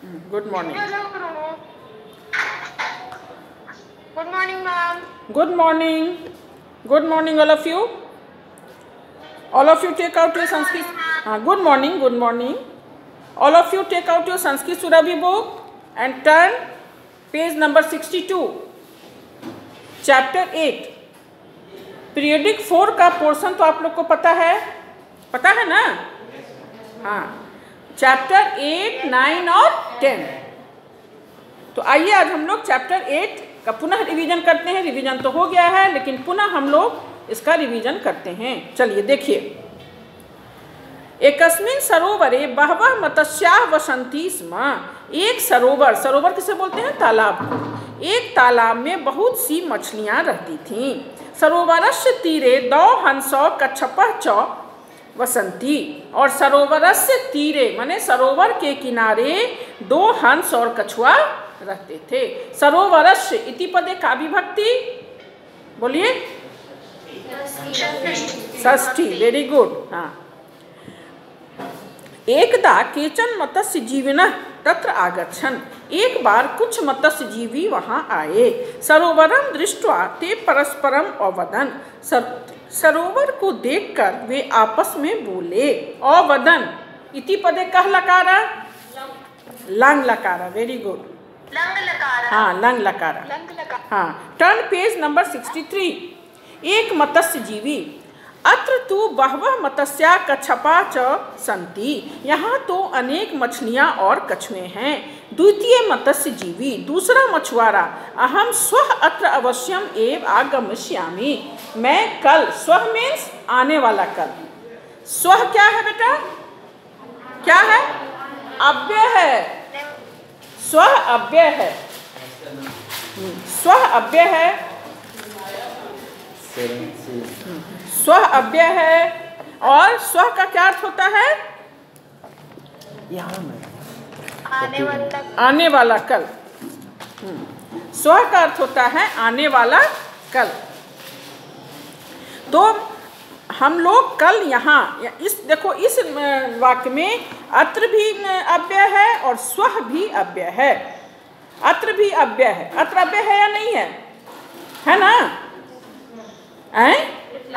Good morning. Hello, Guru. Good morning, ma'am. Good morning. Good morning, all of you. All of you take out your Sanskrit. Good morning. Good morning. All of you take out your Sanskrit Surabhi book and turn page number 62. Chapter 8. Periodic 4 का portion तो आप लोग को पता है ना? हाँ, chapter 8, 9 और 10। तो आइए आज हम लोग चैप्टर 8 का पुनः रिवीजन करते हैं। रिवीजन तो हो गया है, लेकिन पुनः हम लोग इसका रिवीजन करते हैं। चलिए देखिए, एकस्मिन् सरोवरे बहवः मत्स्याः वसन्ति स्म। एक सरोवर किसे बोलते हैं? तालाब को। एक तालाब में बहुत सी मछलियां रहती थीं। सरोवरस्य तीरे दौ हंसौ कच्छपः च वसंती। और सरोवरस्य तीरे माने सरोवर के किनारे 2 हंस और कछुआ रहते थे। सरोवरस्य इति पदे का विभक्ति बोलिए? षष्ठी। Very good. हाँ, एकदा केचन मत्स्य जीविनः तत्र आगच्छन्। एक बार कुछ मत्स्य जीवी वहां आए। सरोवरम दृष्ट्वा ते परस्परम अवदन्। सरोवर को देखकर वे आपस में बोले। अवदन् इति पदे कह लकारा? लंग लकारा। Very good. हाँ, लंग लकारा। हाँ, टर्न पेज नंबर 63। एक मत्स्य जीवी। अत्र तु बहवः मत्स्या कच्छपा च सन्ति। यहाँ तो अनेक मछलियाँ और कछुए हैं। द्वितीय मत्स्य जीवी, दूसरा मछुआरा। अहम स्वः अत्र अवश्यम एव आगमिष्यामि। मैं कल, स्वः मीन्स आने वाला कल। स्वः क्या है बेटा? क्या है? अव्यय है। स्वः अव्यय है। स्वः अव्यय है। स्वः अव्यय है। और स्वः का क्या अर्थ होता है? आने वाला कल। स्वः का अर्थ होता है आने वाला कल। तो हम लोग कल यहाँ देखो, इस वाक्य में अत्र भी अव्यय है और स्वः भी अव्यय है। अत्र भी अव्यय है। अत्र अव्यय है या नहीं है ना?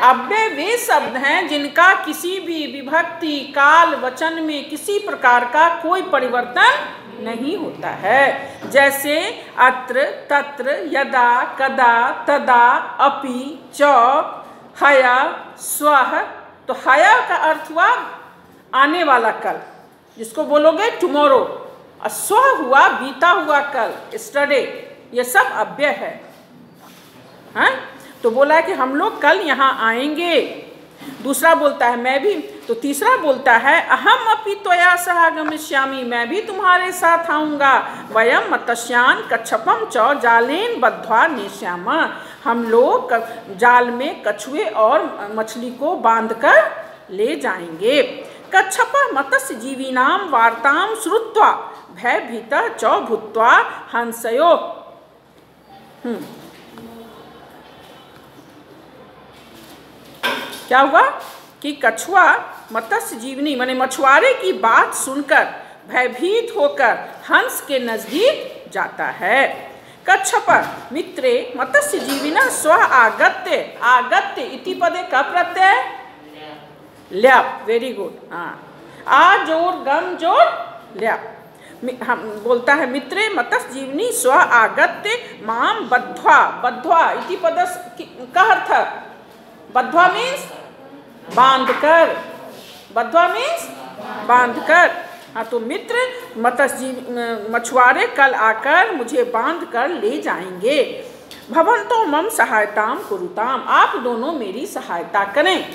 अव्यय वे शब्द हैं जिनका किसी भी विभक्ति, काल, वचन में किसी प्रकार का कोई परिवर्तन नहीं होता है। जैसे अत्र, तत्र, यदा, कदा, तदा, अपि, च, हया, स्वः। तो हया का अर्थ हुआ आने वाला कल, जिसको बोलोगे टुमारो। और स्वः हुआ बीता हुआ कल, यस्टरडे। ये सब अव्यय है। हाँ, तो बोला कि हम लोग कल यहाँ आएंगे। दूसरा बोलता है मैं भी। तो तीसरा बोलता है अहम अपि त्वया सह आगमिष्यामि। मैं भी तुम्हारे साथ आऊँगा। वयम मत्स्यान् कच्छपं च जालेन बद्ध्वा नेष्यामः। हम लोग जाल में कछुए और मछली को बांधकर ले जाएंगे। कच्छपः मत्स्य जीवीनां वार्तां श्रुत्वा भयभीतः च भूत्वा हंसयो। क्या हुआ कि कछुआ मत्स्य जीवनी माने मछुआरे की बात सुनकर भयभीत होकर हंस के नजदीक जाता है। कच्छपः मित्रे मत्स्य जीविनः स्वः आगत्य। आगत्य इति पदे का प्रत्यय? ल्याप। Very good. हाँ, आ जोर गम जोर ल्याप। हम बोलता है मित्रे मत्स्य जीवनी स्वः आगत्य माम बद्ध्वा। बद्ध्वा इति पद का अर्थ? बद्ध्वा मीन्स बांधकर। बद्ध्वा मीन्स बांधकर। हाँ, तो मित्र मछुआरे कल आकर मुझे बांधकर ले जाएंगे। भवन्तो मम सहायतां कुरुताम। आप दोनों मेरी सहायता करें।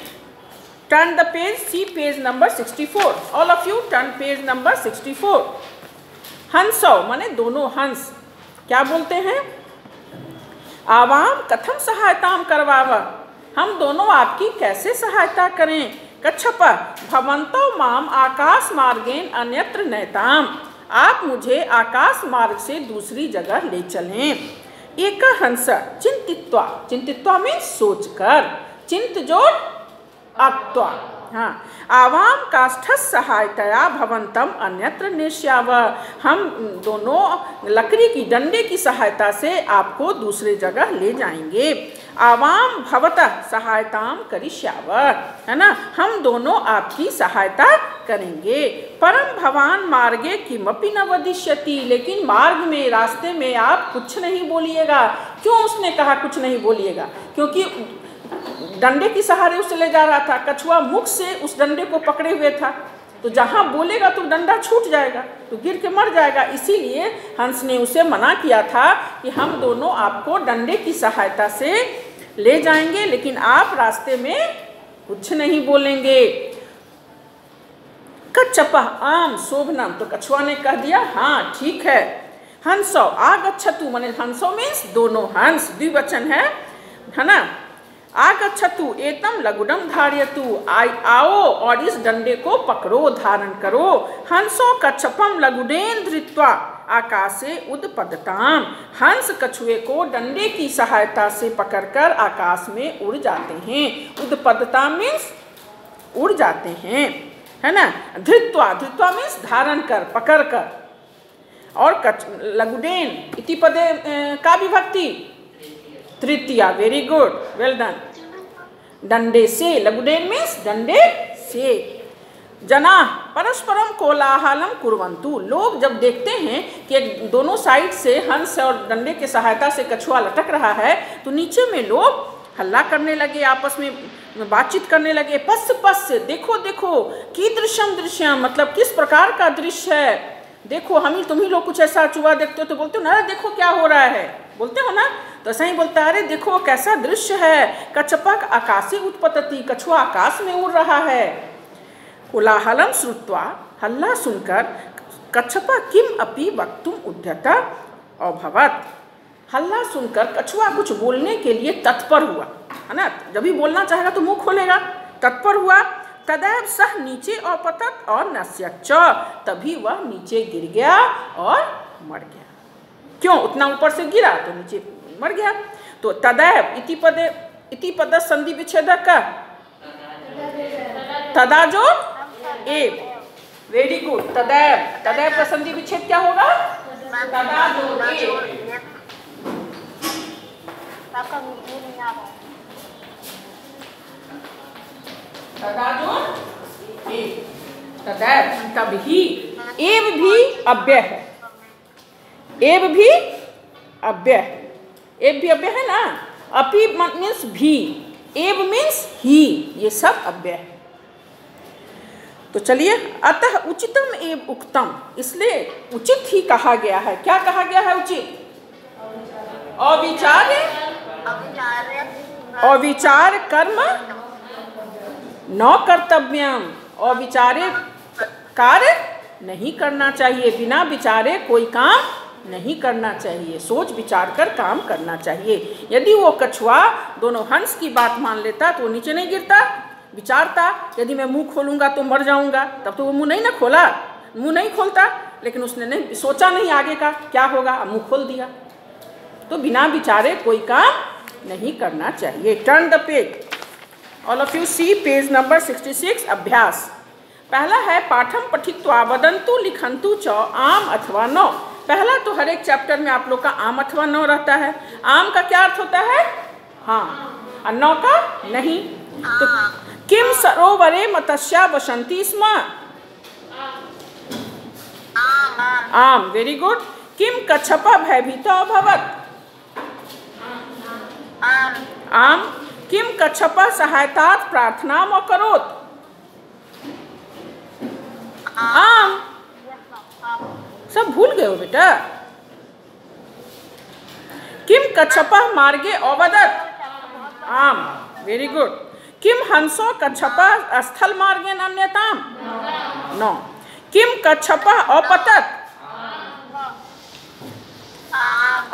Turn the page, see page number 64। All of you turn page number 64। हंसौ माने दोनों हंस। क्या बोलते हैं? आवाम कथम सहायतां करवाव। हम दोनों आपकी कैसे सहायता करें? कच्छपः भवन्तो माम आकाश मार्गेण अन्यत्र नयताम। आप मुझे आकाश मार्ग से दूसरी जगह ले चलें। एक हंस चिंतित्वा। चिंतित्वा में सोचकर। चिंत जोड़ अक्त्वा। हाँ, आवाम काष्ठस सहायतया भवंतम अन्यत्र नेष्याव। हम दोनों लकड़ी की डंडे की सहायता से आपको दूसरे जगह ले जाएंगे। आवाम भवतः सहायताम करिष्याव, है ना, हम दोनों आपकी सहायता करेंगे। परम भवान मार्गे किमपि न वदिष्यति, लेकिन मार्ग में, रास्ते में आप कुछ नहीं बोलिएगा। क्यों उसने कहा कुछ नहीं बोलिएगा? क्योंकि डंडे की सहारे उसे ले जा रहा था, कछुआ मुख से उस डंडे को पकड़े हुए था, तो जहाँ बोलेगा तो डंडा छूट जाएगा, तो गिर के मर जाएगा। इसीलिए हंस ने उसे मना किया था कि हम दोनों आपको डंडे की सहायता से ले जाएंगे, लेकिन आप रास्ते में कुछ नहीं बोलेंगे। कच्छप आम शोभनम, तो कछुआ ने कह दिया हाँ ठीक है। हंसो आगच्छतु, माने हंसो मीन्स दोनों हंस, द्विवचन है ना। आगच्छतु एतम लघुडम धार्यतु, आओ और इस डंडे को पकड़ो, धारण करो। हंसो कच्छपम लघुडेन धृत्वा आकाशे उदपदताम, हंस कछुए को डंडे की सहायता से पकड़कर आकाश में उड़ जाते हैं। उदपदता मीन्स उड़ जाते हैं, है ना। धृत्वा, धृत्वा मीन्स धारण कर, पकड़ कर। और लघुडेन इति पदे का विभक्ति तृतीया, वेरी गुड, वेल डन। डंडे से, लघुडेन मीन्स डंडे से। जना परस्परम कोलाहलम कुर्वन्तु, लोग जब देखते हैं कि दोनों साइड से हंस और डंडे के सहायता से कछुआ लटक रहा है, तो नीचे में लोग हल्ला करने लगे, आपस में बातचीत करने लगे। पश्य पश्य, देखो देखो, कीदृशम दृश्यम, मतलब किस प्रकार का दृश्य है। देखो, तुम ही लोग कुछ ऐसा चुहा देखते हो तो बोलते हो ना देखो क्या हो रहा है, बोलते हो ना, तो ऐसा ही बोलता है अरे देखो कैसा दृश्य है। कच्छपक आकाशे उत्पतति, कछुआ आकाश में उड़ रहा है। कोलाहलम श्रुत्वा, हल्ला सुनकर कच्छपा किम अपि वक्तुम उद्यत अभवत, हल्ला सुनकर कछुआ कुछ बोलने के लिए तत्पर हुआ, है ना। जब भी बोलना चाहेगा तो मुंह खोलेगा, तत्पर हुआ। तदैव सह नीचे अपतत और नस्यच्च, तभी वह नीचे गिर गया और मर गया। क्यों? उतना ऊपर से गिरा तो नीचे मर गया। तो तदैव इति पद संधि विच्छेदक का तदा जो एव, वेरी गुड। तदैव का संधि विच्छेद क्या होगा? तदा जो एव। तदा जो एव, तदैव तभी, एव भी अव्यय है, एव भी अव्यय है, एव भी अव्यय है ना। अपि मीन्स भी, एव मीन्स ही, ये सब अव्यय है। तो चलिए, अतः उचितम एव उक्तम, इसलिए उचित ही कहा गया है। क्या कहा गया है उचित? अविचार कर्म न कर्तव्यम, अविचारे कार्य नहीं करना चाहिए, बिना विचारे कोई काम नहीं करना चाहिए, सोच विचार कर काम करना चाहिए। यदि वो कछुआ दोनों हंस की बात मान लेता तो वो नीचे नहीं गिरता, विचारता यदि मैं मुंह खोलूंगा तो मर जाऊंगा, तब तो वो मुंह नहीं ना खोला, मुंह नहीं खोलता। लेकिन उसने नहीं सोचा, नहीं आगे का क्या होगा, मुंह खोल दिया। तो बिना विचारे कोई काम नहीं करना चाहिए। Turn the page, all of you see page number 66, अभ्यास। पहला है पाठम पठित्वा वदंतु लिखंतु च आम अथवा न। पहला तो हर एक चैप्टर में आप लोग का आम अथवा न रहता है। आम का क्या अर्थ होता है? हाँ, और न का नहीं। तो किम सरोवरे मत्स्या वसंती स्म, आम, वेरी गुड। किम कच्छपा भयभीतो अभवत्, आम। किम कच्छपा सहायतात् प्रार्थनाम अकरोत्, आम। सब भूल गए हो बेटा। किम कच्छपा मार्गे अवदत्, आम, वेरी गुड। किम हंसो कच्छपा स्थल मार्गे अन्यताम, नो। किम कच्छपा अपतत्,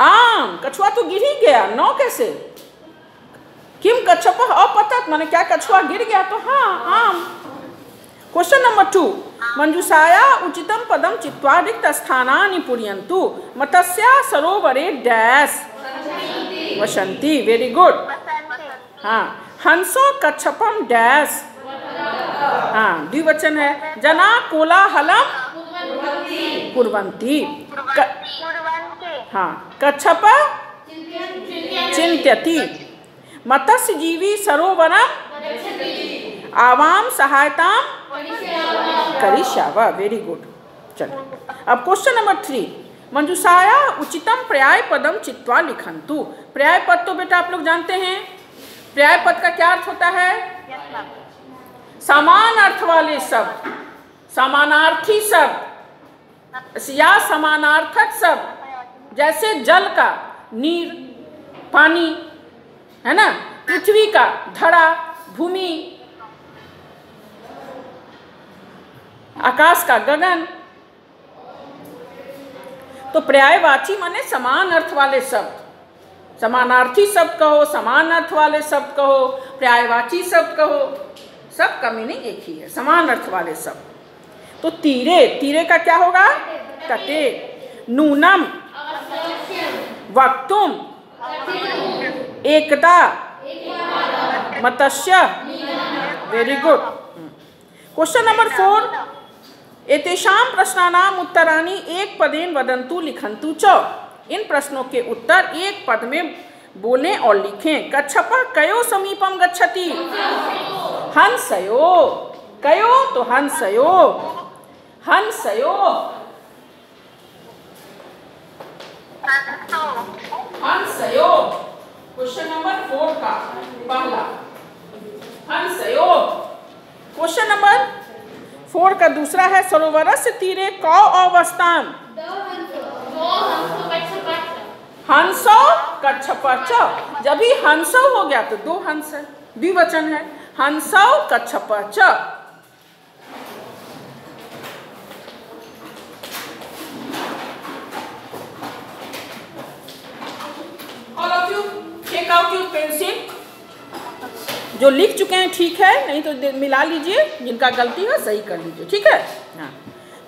आम। कछुआ तो गिर ही गया, नो कैसे? किम कच्छपा अपतत् माने क्या कछुआ गिर गया? तो हाँ, आम। क्वेश्चन नंबर 2, मंजूषाया उचितम पदम चित्वा रिक्त स्थानानि पूरयन्तु मत्स्या सरोवरे डैश वसंती, वेरी गुड। हाँ, हंसो कच्छपम डैश हाँ, द्विवचन है। जना कोलाहलम कुर्वन्ति। हाँ, कच्छप चिंत्यति। मत्स्यजीवी सरोवरम आवाम सहायताम करिष्याव। Very good. चलो अब क्वेश्चन नंबर 3। मंजूषाया उचितम पर्याय पदम चित्वा लिखन्तु। पर्याय पद तो बेटा आप लोग जानते हैं। पर्याय पद का क्या अर्थ होता है? समान अर्थ वाले शब्द, समानार्थी शब्द या समानार्थक शब्द। जैसे जल का नीर, पानी है ना, पृथ्वी का धरा, भूमि, आकाश का गगन। तो पर्यायवाची माने समान अर्थ वाले शब्द। समानार्थी शब्द कहो, समान अर्थ वाले शब्द कहो, पर्यायवाची शब्द कहो, सबका मीनिंग एक ही है, समान अर्थ वाले शब्द। तो तीरे, तीरे का क्या होगा? तटे। नूनम वक्तुम एकदा मत्स्य। Very good. Question number 4। एतेषां प्रश्नानाम उत्तराणि एक पदेन वदन्तु लिखन्तु च। इन प्रश्नों के उत्तर एक पद में बोलें और लिखें। कच्छप कयो समीपम गच्छति? हंसयो। कयो तो हंसयो, हंसयो, हंसयो। क्वेश्चन नंबर 4 का पहला हंसयो। क्वेश्चन नंबर 4 का दूसरा है सरोवरस्य तीरे कौ अवस्थान? हंसो कच्छप च। जब भी हंसो हो गया तो दो हंस है, द्विवचन है। हंसो कच्छप च। All of you take out your pencil। जो लिख चुके हैं ठीक है, नहीं तो मिला लीजिए, जिनका गलती है सही कर लीजिए, ठीक है। हाँ,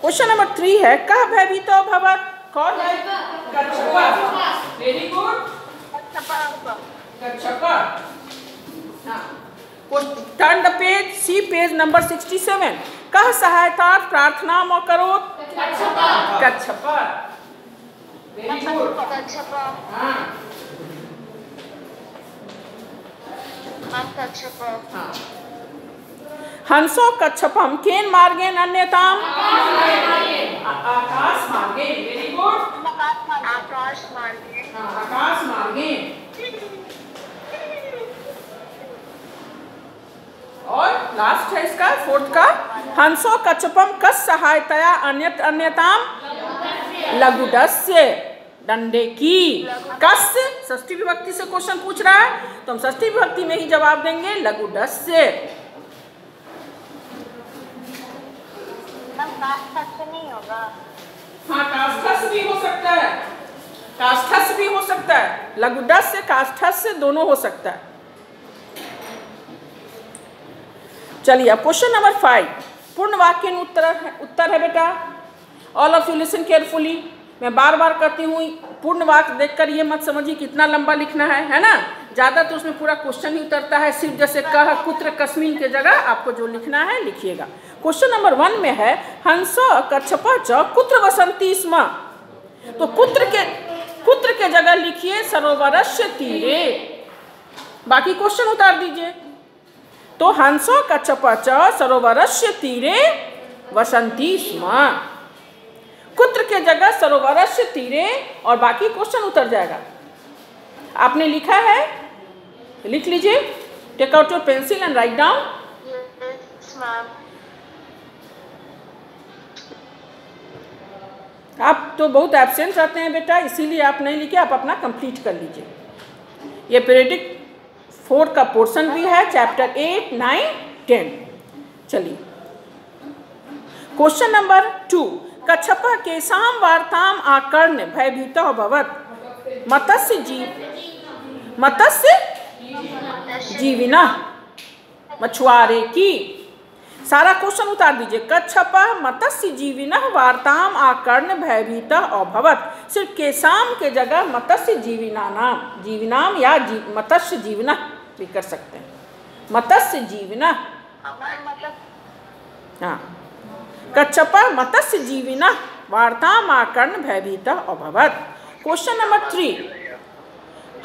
क्वेश्चन नंबर 3 है कह भयभीतो भवत्। कौन है? कच्छप। Very good. कच्छप। हाँ, turn the page, see page number 67। कह सहायता प्रार्थना म करोत। कच्छप। Very good. हाँ, हंसो कच्छपम केन मार्गेन अन्यताम? आकाश मार्गेन। Very good. आकाश मार्गेन। आकाश मार्गेन। और लास्ट है इसका 4th का। हंसो कच्छपम कस सहायतया अन्यताम लघुडस्य। डंडे की। कस षष्ठी विभक्ति से क्वेश्चन पूछ रहा है तो हम षष्ठी विभक्ति में ही जवाब देंगे, लघुडस्य। नहीं होगा। हाँ, काष्ठस्य भी हो सकता है, काष्ठस्य भी हो सकता है, लघुडस्य काष्ठस्य दोनों हो सकता है। चलिए अब क्वेश्चन नंबर 5 पूर्ण वाक्य उत्तर है बेटा। All of you listen carefully. मैं बार बार कहती हूँ पूर्ण वाक्य देखकर ये मत समझिए कितना लंबा लिखना है ना। ज़्यादा तो उसमें पूरा क्वेश्चन ही उतरता है, सिर्फ जैसे कह कुत्र कस्मिन के जगह आपको जो लिखना है लिखिएगा। क्वेश्चन नंबर 1 में है हंस कच्छप च कुत्र वसंती स्म। तो कुत्र के जगह लिखिए सरोवरस्य तीरे, बाकी क्वेश्चन उतार दीजिए। तो हंसो कच्छप च सरोवरस्य तीरे वसंती स्म। कुत्र के जगह सरोवरस्य तीरे और बाकी क्वेश्चन उतर जाएगा। आपने लिखा है, लिख लीजिए। Take out your pencil and write down. आप तो बहुत एब्सेंट रहते हैं बेटा, इसीलिए आप नहीं लिखे, आप अपना कंप्लीट कर लीजिए। ये पीरियडिक 4 का पोर्शन भी है, चैप्टर 8, 9, 10। चलिए क्वेश्चन नंबर 2 कच्छप केषां वार्ताम आकर्ण्य भयभीतो अभवत्? मत्स्य जीविनः मछुआरे की। सारा क्वेश्चन उतार दीजिए। कच्छप मत्स्य जीविनः वार्ताम आकर्ण्य भयभीतः अभवत्। सिर्फ केषां के जगह मत्स्य जीविनाम या मत्स्य जीविनः भी कर सकते हैं। मत्स्य जीविनः हाँ, कच्छपः मत्स्य जीविनः वार्तामाकर्ण्य भयभीतः अभवत्। क्वेश्चन नंबर 3,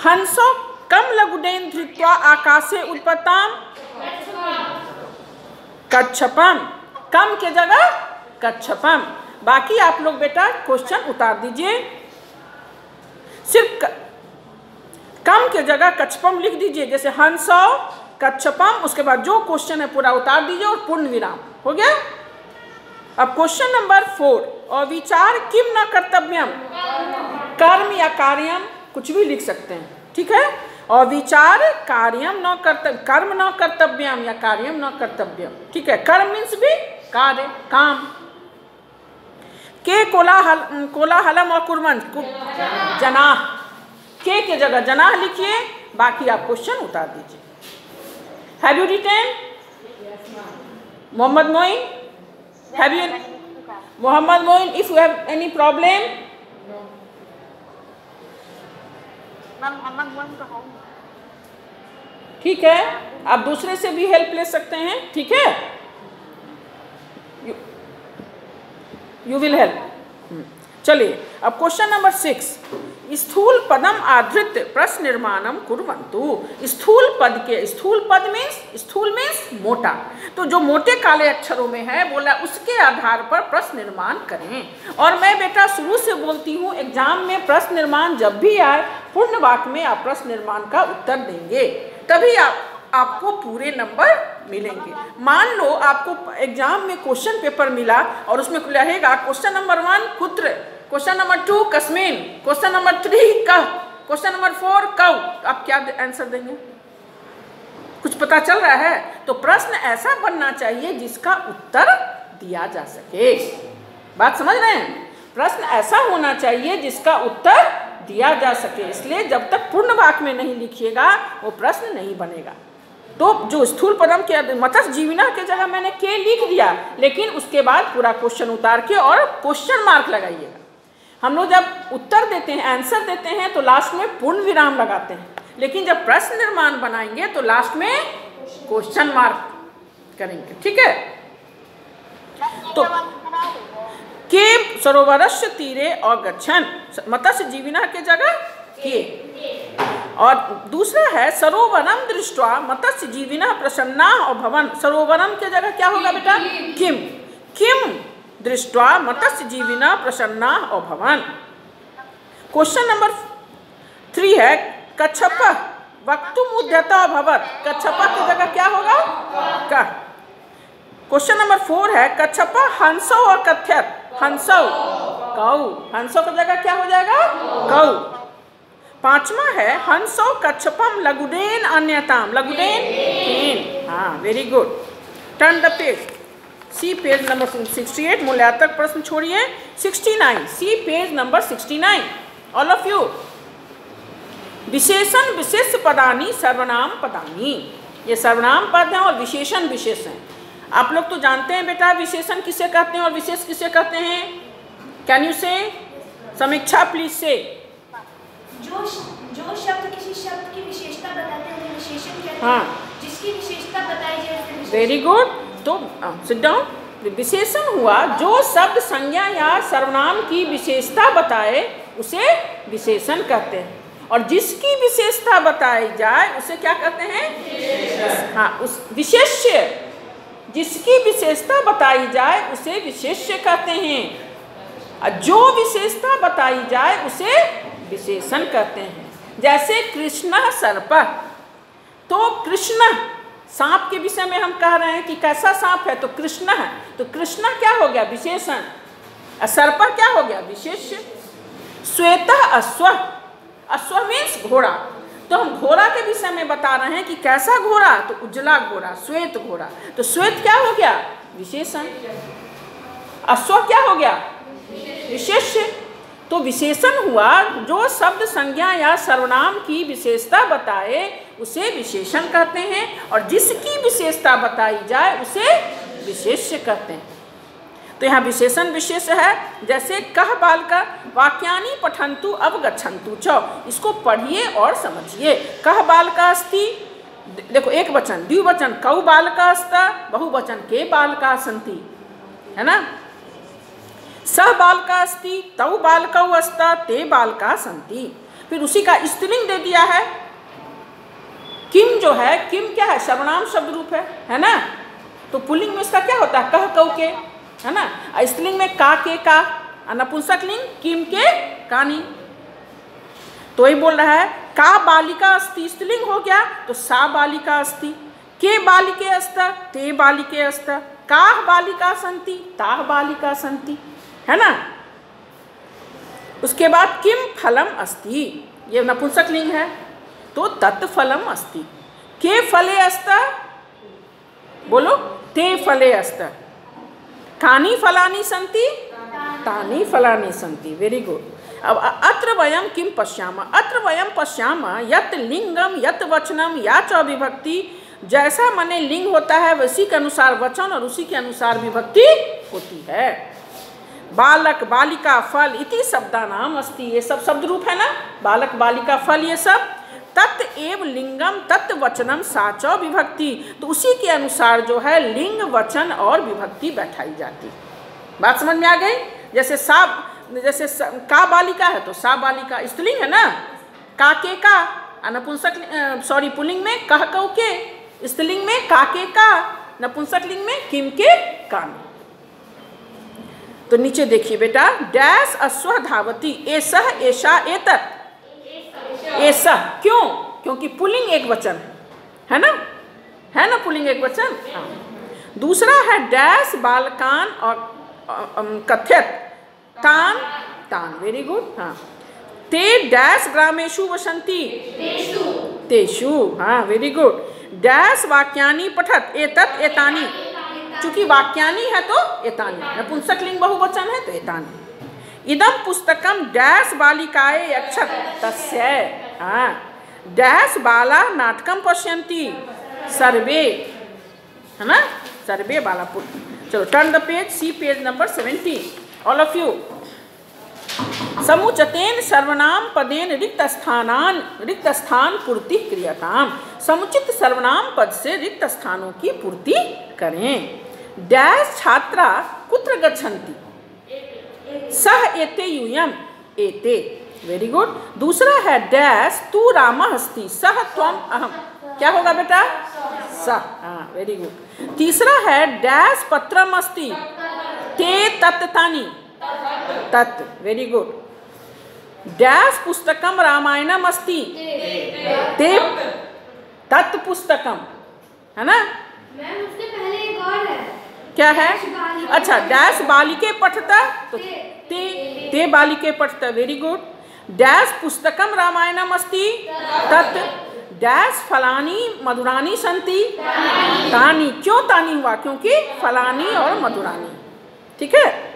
हंसो कम लघुडेन धृत्वा आकाशे उत्पत्ताम। कच्छपम, कम के जगह कच्छपम। बाकी आप लोग बेटा क्वेश्चन उतार दीजिए, सिर्फ कम के जगह कच्छपम लिख दीजिए, जैसे हंसो कच्छपम, उसके बाद जो क्वेश्चन है पूरा उतार दीजिए और पूर्ण विराम। हो गया। अब क्वेश्चन नंबर 4, अविचार किम न कर्तव्यम। कर्म या कार्यम कुछ भी लिख सकते हैं, ठीक है। अविचार कार्यम न कर्तव्य, कर्म न कर्तव्यम या कार्यम न कर्तव्यम, ठीक है। कर्म मीन्स भी कार्य, काम। के कोलाहलम और कुर्मन, जनाह, के जगह जनाह लिखिए, बाकी आप क्वेश्चन उतार दीजिए। Have you written? Mohammad Moin, have you? Mohammad Moin, if you have any problem. ठीक है, आप दूसरे से भी हेल्प ले सकते हैं, ठीक है। You will help. चलिए अब क्वेश्चन नंबर 6, स्थूल पदम आधृत्य प्रश्न निर्माणम कुर्वन्तु। स्थूल पद के, स्थूल पद मीन्स, स्थूल मीन्स मोटा, तो जो मोटे काले अक्षरों में है बोला उसके आधार पर प्रश्न निर्माण करें। और मैं बेटा शुरू से बोलती हूँ, एग्जाम में प्रश्न निर्माण जब भी आए पूर्ण वाक्य में आप प्रश्न निर्माण का उत्तर देंगे, तभी आपको पूरे नंबर मिलेंगे। मान लो आपको एग्जाम में क्वेश्चन पेपर मिला और उसमें रहेगा क्वेश्चन नंबर 1 कुत्र, क्वेश्चन नंबर 2 कस्मिन, क्वेश्चन नंबर 3 कह, क्वेश्चन नंबर 4 कौ, तो आप क्या आंसर देंगे? कुछ पता चल रहा है? तो प्रश्न ऐसा बनना चाहिए जिसका उत्तर दिया जा सके। बात समझ रहे हैं? प्रश्न ऐसा होना चाहिए जिसका उत्तर दिया जा सके, इसलिए जब तक पूर्ण वाक्य में नहीं लिखिएगा वो प्रश्न नहीं बनेगा। तो जो स्थूल पदम के मत्स्य जीविना के जगह मैंने के लिख दिया, लेकिन उसके बाद पूरा क्वेश्चन उतार के और क्वेश्चन मार्क लगाइएगा। हम लोग जब उत्तर देते हैं, आंसर देते हैं, तो लास्ट में पूर्ण विराम लगाते हैं, लेकिन जब प्रश्न निर्माण बनाएंगे तो लास्ट में क्वेश्चन मार्क करेंगे, ठीक है। तो के सरोवरस्य तीरे अगच्छन्, मत्स्य जीविना के जगह के। और दूसरा है सरोवरम दृष्ट्वा मत्स्य जीविना प्रसन्ना अभवन्। सरोवरम के जगह क्या होगा बेटा? किम, किम दृष्ट्वा मत्स्य जीविना प्रसन्ना अभवन्। क्वेश्चन नंबर 3 है कच्छपः वक्तुम् उद्यतः अभवत्। कच्छपः की जगह क्या होगा? का। क्वेश्चन नंबर 4 है कच्छपः हंसौ अकथयत्। हंसौ कौ, हंसौ की जगह क्या हो जाएगा? कौ। 5वां है हंसौ कच्छपम लघुडेन अन्यताम। लघुडेन केन। हाँ, very good. Turn the page, see page number 68। मूल्यात्मक प्रश्न छोड़िए। 69, see page number 69। All of you. विशेषण विशेष पदानी सर्वनाम पदानी। ये सर्वनाम पद हैं और विशेषण विशेष हैं। आप लोग तो जानते हैं बेटा विशेषण किसे कहते हैं और विशेष किसे कहते हैं? कैन यू से? समीक्षा प्लीज से। जो शब्द किसी शब्द की विशेषता बताते हैं विशेषण कहते हैं। हाँ, जिसकी विशेषता बताई जाए। Very good. तो सिट डाउन। विशेषण हुआ जो शब्द संज्ञा या सर्वनाम की विशेषता बताए उसे विशेषण कहते हैं, और जिसकी विशेषता बताई जाए उसे क्या कहते हैं? हाँ, उस विशेष्य, जिसकी विशेषता बताई जाए उसे विशेष्य कहते हैं, जो विशेषता बताई जाए उसे विशेषण कहते हैं। जैसे कृष्ण सर्पः, तो कृष्ण सांप के विषय में हम कह रहे हैं कि कैसा सांप है, तो कृष्ण है, तो कृष्ण क्या हो गया? विशेषण। सर्प क्या हो गया? विशेष्य। श्वेतः अश्व, अश्व मीन्स घोड़ा, तो हम घोड़ा के विषय में बता रहे हैं कि कैसा घोड़ा, तो उजला घोड़ा, श्वेत घोड़ा, तो श्वेत क्या हो गया? विशेषण। अश्व क्या हो गया? विशेष्य। तो विशेषण हुआ जो शब्द संज्ञा या सर्वनाम की विशेषता बताए उसे विशेषण कहते हैं, और जिसकी विशेषता बताई जाए उसे विशेष्य कहते हैं। तो यहाँ विशेषण विशेष है। जैसे कह बालका वाक्यानि पठन्तु अवगच्छन्तु च, इसको पढ़िए और समझिए। कह बालका अस्ति, देखो एक वचन, द्विवचन कौ बालका अस्ता, बहुवचन के बालका सन्ति, है ना। सह बालका अस्ति, तौ बालकौ अस्ता, ते बालका सन्ति। फिर उसी का स्त्रीलिंग दे दिया है। किम जो है, किम क्या है, सर्वनाम शब्द रूप है ना। तो पुल्लिंग में इसका क्या होता है, कह कौ के, है ना। स्त्रीलिंग में का के का, नपुंसक लिंग किम के कानी। तो ये बोल रहा है का बालिका अस्ति, स्त्रीलिंग हो गया तो सा बालिका अस्ति, के बालिके अस्ता, ते बालिके अस्ता, काह बालिका सन्ति, ताह बालिका सन्ति, है ना। उसके बाद किम फलम अस्ति, ये नपुंसक लिंग है तो तत्फलम अस्ति। के फले अस्ता, बोलो ते फले अस्ता। कानी फलानी सन्ति, तानी फलानी सन्ति। Very good. अब अत्र वयम किम पश्याम, अत्र वयम पश्याम यत लिंगम यत वचनम या च विभक्ति, जैसा माने लिंग होता है उसी के अनुसार वचन और उसी के अनुसार विभक्ति होती है। बालक बालिका फल इति शब्दानाम अस्ति, ये सब शब्द रूप है ना, बालक बालिका फल ये सब। तत् एव लिंगम तत् वचनम सा च विभक्ति, तो उसी के अनुसार जो है लिंग वचन और विभक्ति बैठाई जाती। बात समझ में आ गई। जैसे का बालिका है तो सा बालिका स्त्रीलिंग है ना, का के का, नपुंसक सॉरी पुल्लिंग में कह कौ के, स्त्रीलिंग में का के का, नपुंसक लिंग में किम के कान। तो नीचे देखिए बेटा, डैश अश्व धावती, एसह एषा एतत्, एसह क्यों, क्योंकि पुल्लिंग एक वचन है ना, है ना पुल्लिंग एक वचन। हाँ। दूसरा है डैश बालकान और कथ्यत, तान तान, वेरी गुड। हाँ। ते डैश ग्रामेषु वसंती, तेषु, हाँ वेरी गुड। डैश वाक्यानि पठत, एतत् एतानि, चूंकि वाक्यानि है तो एतानि, नपुंसक लिंग बहुवचन है तो एतानि। इदम पुस्तकम डैश बालिकाए यक्षत तस्य, हाँ। डैश बाला नाटकम पश्यन्ति सर्वे, है ना, सर्वे बाला पुत्र। चलो turn the page, see page number 70, all of you. समुचितेन सर्वनाम पदेन रिक्त स्थान पूर्ति क्रियताम, समुचित सर्वनाम पद से रिक्त स्थानों की पूर्ति करें। डैश छात्रा कुत्र गच्छन्ति, सह एते यूयम एते, वेरी गुड। दूसरा है डैश तू रामः अस्ति, सह त्वम अहम, क्या होगा बेटा, सह, हाँ वेरी गुड। तीसरा है डैश पत्रम अस्ति, ते तत् तानि, तत्, वेरी गुड। डैश पुस्तकम रामायणम अस्ति, ते तत् पुस्तकम, है ना। मैम उसके पहले एक और है, क्या है, अच्छा डैश बालिके पठता तो ते बालिके पठता, वेरी गुड। डैश पुस्तकम रामायणम अस्ति तत् डैश फलानी मधुरानी सन्ति, तानी, क्यों तानी हुआ, क्योंकि फलानी और मधुरानी, ठीक है।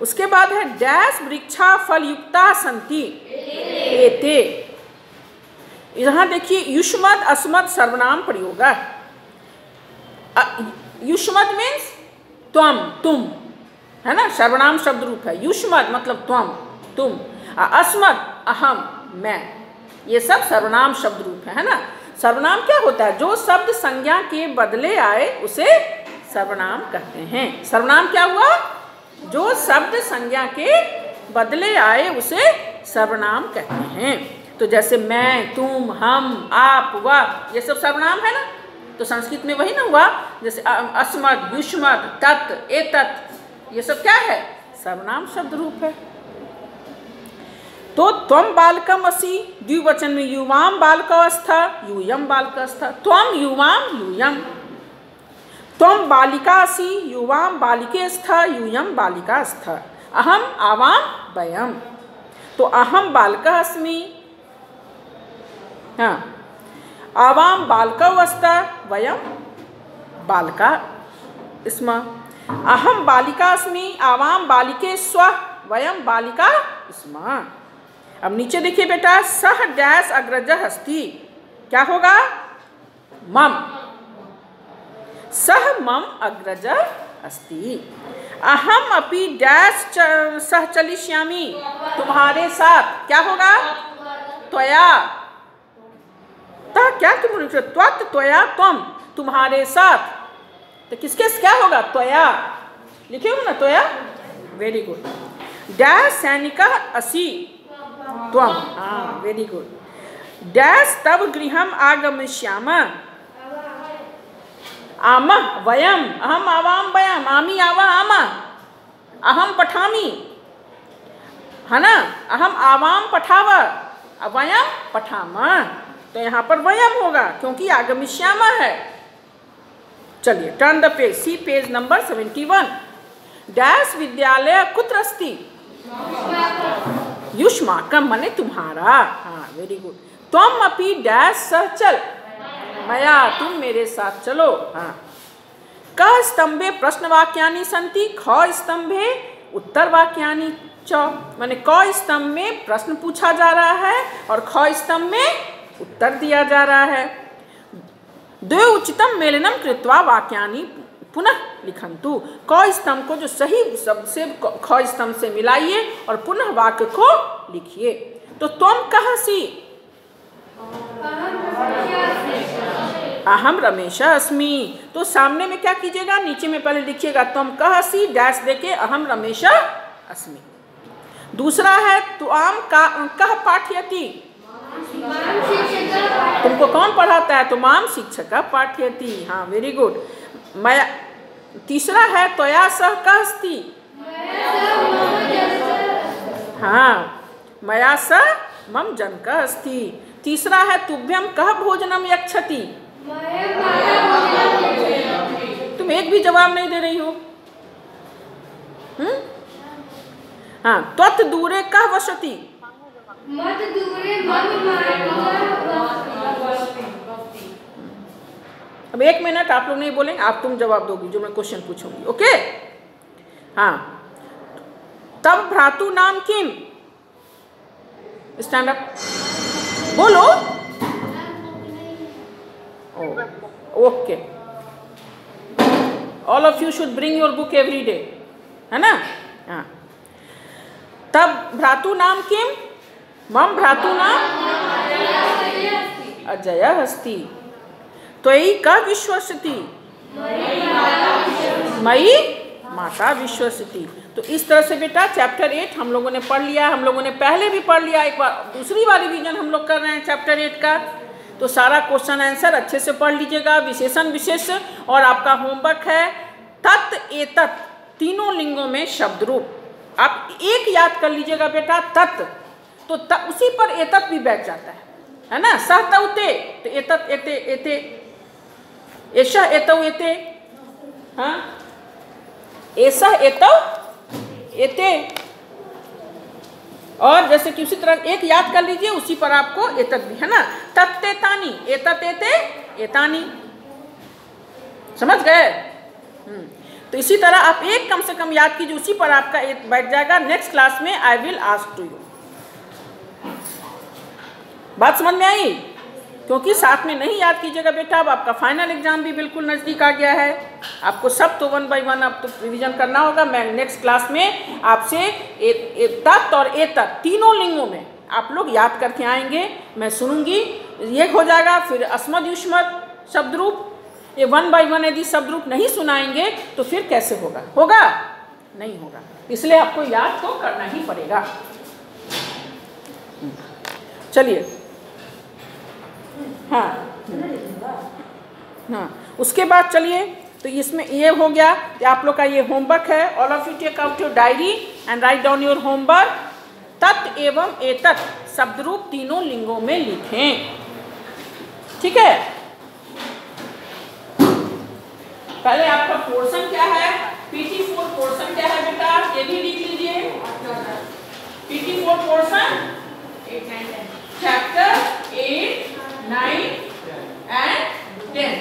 उसके बाद है डैश वृक्षा फलयुक्ता सन्ति एते, यहाँ देखिए युष्मद अस्मद सर्वनाम प्रयोग है। युष्मद मीन्स त्वम, तुम, है ना, सर्वनाम शब्द रूप है। युष्मद मतलब त्वम, तुम, अस्मद अहम, मैं, ये सब सर्वनाम शब्द रूप है ना। सर्वनाम क्या होता है, जो शब्द संज्ञा के बदले आए उसे सर्वनाम कहते हैं। सर्वनाम क्या हुआ, जो शब्द संज्ञा के बदले आए उसे सर्वनाम कहते हैं। तो जैसे मैं, तुम, हम, आप, वह, ये सब सर्वनाम है ना। तो संस्कृत में वही ना हुआ, जैसे अस्मद, युष्मद, तत्, एतत्, ये सब क्या है, सर्वनाम शब्द रूप है। तो त्वम बालकम असि, द्विवचन में युवाम बालकस्थ, यूयम बालकस्थ, त्वम युवाम यूयम। त्वम बालिका असि, युवाम बालिकेस्थ, यूयम बालिकास्थ। अहम आवाम वयम, तो अहम बालकः अस्मि, हाँ, आवाम बालकौ अस्त, वयम बालका स्म। अहम बालिका अस्मि, आवाम बालिके स्व, वयम बालिका स्म। अब नीचे देखिए बेटा, सह डैश अग्रजः अस्ति, क्या होगा, मम, सह मम अग्रजः अस्ति। अहम अपि डैश सह चलिष्यामि, तुम्हारे साथ, क्या होगा, त्वया, क्या तुम लिख रहे हो? त्वत् त्वया त्वम, तुम्हारे साथ। तो किसके क्या होगा? त्वया लिखे हो ना, त्वया। Very good. डैश सैनिका असि त्वम, हाँ वेरी गुड। डैश तब गृहम आगमिष्याम, आम वयम, अहम आवाम वयम, आमी आवा आमा, अहम पठामी, है ना, अहम आवाम पठावा, वयम पठामा। तो यहाँ पर वयम होगा क्योंकि आगमिष्यामा है। चलिए turn the page, see page number 71। Dash विद्यालय कुत्र अस्ति? युष्माकम माने तुम्हारा, हाँ वेरी गुड। त्वम अपि डैश सह चल, मया, तुम मेरे साथ चलो, हाँ। क स्तंभे प्रश्न वाक्यानि सन्ति, ख स्तंभे उत्तर वाक्यानि च, माने क स्तंभ में प्रश्न पूछा जा रहा है और ख स्तंभ में उत्तर दिया जा रहा है। द्वे उचितम मेलनम कृत्वा वाक्यानि पुनः लिखन्तु, क स्तंभ को जो सही सबसे ख स्तंभ से मिलाइए और पुनः वाक्य को लिखिए। तो तुम कहसी, अहम रमेश अस्मि, तो सामने में क्या कीजिएगा? नीचे में पहले लिखिएगा तुम कहसी डैश देके अहम रमेश अस्मि। दूसरा है त्वाम का कह पाठयति, तुमको कौन पढ़ाता है? तुमाम शिक्षक पाठयति, हाँ वेरी गुड। मैं तीसरा है त्वया सह कह अस्ति, हाँ मया सह मम जनक अस्ति। तीसरा है तुभ्यम कह भोजनम यच्छति, तुम एक भी जवाब नहीं दे रही हो। हाँ त्वत् दूरे कह वसति, अब 1 मिनट आप लोग नहीं बोलेंगे, आप तुम जवाब दोगी जो मैं क्वेश्चन पूछूंगी, ओके। हाँ तब भ्रातु नाम किम, स्टैंड अप बोलो, okay. All of you should bring your book every day, है ना। हाँ तब भ्रातु नाम किम, मम भ्रातु नाम अजय अस्ति, त्वयि का विश्वसति, मयि माता विश्वसति। तो इस तरह से बेटा चैप्टर 8 हम लोगों ने पढ़ लिया। हम लोगों ने पहले भी पढ़ लिया, एक बार दूसरी बार रिवीजन हम लोग कर रहे हैं चैप्टर 8 का। तो सारा क्वेश्चन आंसर अच्छे से पढ़ लीजिएगा, विशेषण विशेष। और आपका होमवर्क है तत् एतत्, तीनों लिंगों में शब्द रूप। आप एक याद कर लीजिएगा बेटा, तत्, तो उसी पर एतत् भी बैठ जाता है ना। सह तौ ते, तो एतत् एते एते, एषः एतौ एते, हाँ एषः एतौ एते। और जैसे कि उसी तरह एक याद कर लीजिए, उसी पर आपको एतत् भी, है ना। तत्तेतानि, एतत् एते एतानि, समझ गए। तो इसी तरह आप एक कम से कम याद कीजिए, उसी पर आपका एक बैठ जाएगा। नेक्स्ट क्लास में I will ask to you. बात समझ में आई? क्योंकि साथ में नहीं याद कीजिएगा बेटा, अब आपका फाइनल एग्जाम भी बिल्कुल नज़दीक आ गया है। आपको सब तो 1 बाय 1 अब तो रिवीजन करना होगा। मैं नेक्स्ट क्लास में आपसे तत् और एतत् तीनों लिंगों में आप लोग याद करके आएंगे, मैं सुनूंगी। ये हो जाएगा। फिर अस्मद युष्मद शब्द रूप, ये 1 बाय 1 यदि शब्द रूप नहीं सुनाएंगे तो फिर कैसे होगा? होगा नहीं होगा, इसलिए आपको याद तो करना ही पड़ेगा। चलिए, हाँ हाँ उसके बाद चलिए, तो इसमें ये हो गया कि आप लोग का ये होमवर्क है। All of you take out your diary and write down your homework. तत् एवं एतत् शब्द रूप तीनों लिंगों में लिखें, ठीक है। पहले आपका पोर्शन क्या है, PT4 पोर्शन क्या है बेटा, ये भी लिख लीजिए। PT4 portion chapter 8, 9 and 10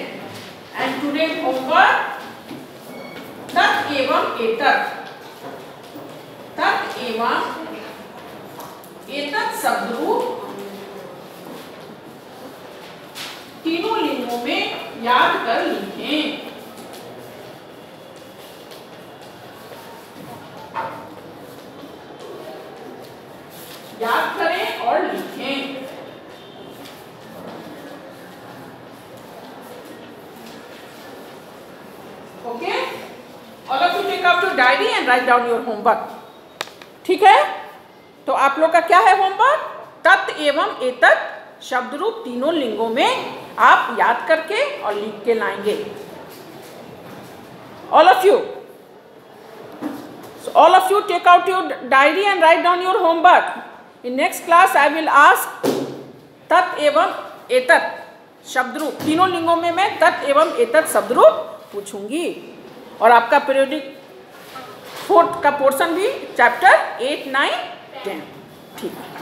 and today homework तत् एवं एतत्, तत् एवं एतत् शब्द रूप तीनों लिंगों में याद कर लिखें। याद करें और लिखें। Right down your homework. ठीक है, तो आप लोग का क्या है होमवर्क? तत् एवं एतत् शब्द रूप तीनों लिंगों में आप याद करके और लिख के लाएंगे। All of you, so all of you take out your diary and write down your homework. In next class I will ask तत् एवं एतत् शब्द रूप, तीनों लिंगों में मैं तत् एवं एतत् शब्द रूप पूछूंगी। और आपका पीरियोडिक 4th का पोर्शन भी चैप्टर 8, 9, 10। ठीक है।